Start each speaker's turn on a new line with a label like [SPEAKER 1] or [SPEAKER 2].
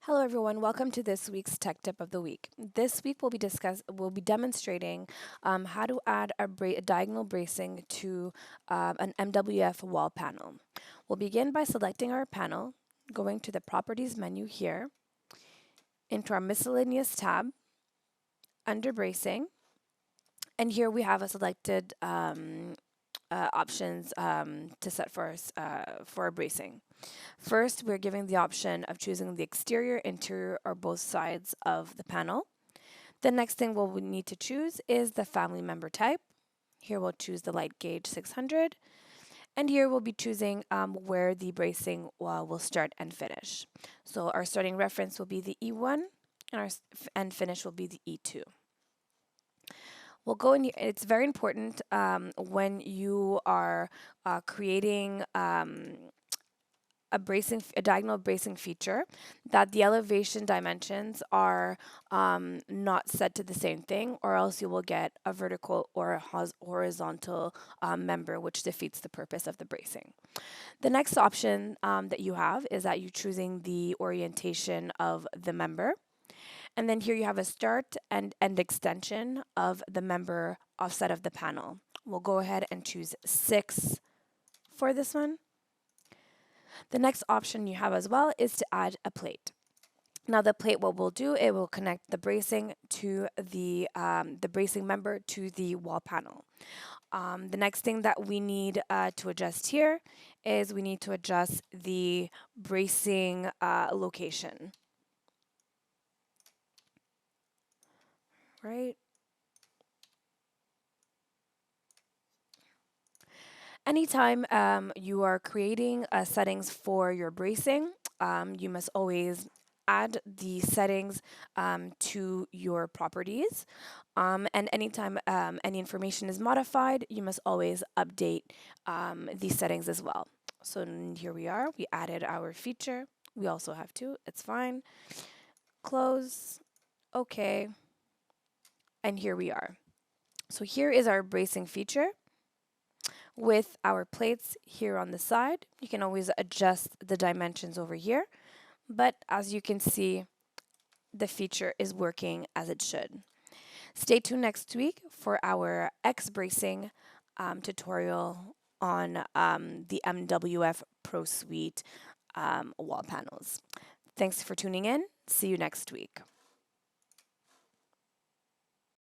[SPEAKER 1] Hello everyone, welcome to this week's Tech Tip of the Week. This week we'll be demonstrating how to add a diagonal bracing to an MWF wall panel. We'll begin by selecting our panel, going to the Properties menu here, into our Miscellaneous tab, under Bracing, and here we have a selected options to set for us for our bracing. First, we're giving the option of choosing the exterior, interior, or both sides of the panel. The next thing we'll need to choose is the family member type. Here we'll choose the light gauge 600. And here we'll be choosing where the bracing will start and finish. So our starting reference will be the E1 and our end finish will be the E2. We'll go in here. It's very important when you are creating a diagonal bracing feature that the elevation dimensions are not set to the same thing, or else you will get a vertical or a horizontal member, which defeats the purpose of the bracing. The next option that you have is that you're choosing the orientation of the member. And then here you have a start and end extension of the member offset of the panel. We'll go ahead and choose 6 for this one. The next option you have as well is to add a plate. Now the plate, what we'll do, it will connect the bracing to the bracing member to the wall panel. The next thing that we need to adjust here is we need to adjust the bracing location. Right? Anytime you are creating settings for your bracing, you must always add the settings to your properties. And anytime any information is modified, you must always update these settings as well. So here we are. We added our feature. We also have to. It's fine. Close. Okay. And here we are. So here is our bracing feature with our plates here on the side. You can always adjust the dimensions over here, but as you can see, the feature is working as it should. Stay tuned next week for our X bracing tutorial on the MWF Pro Suite wall panels. Thanks for tuning in. See you next week.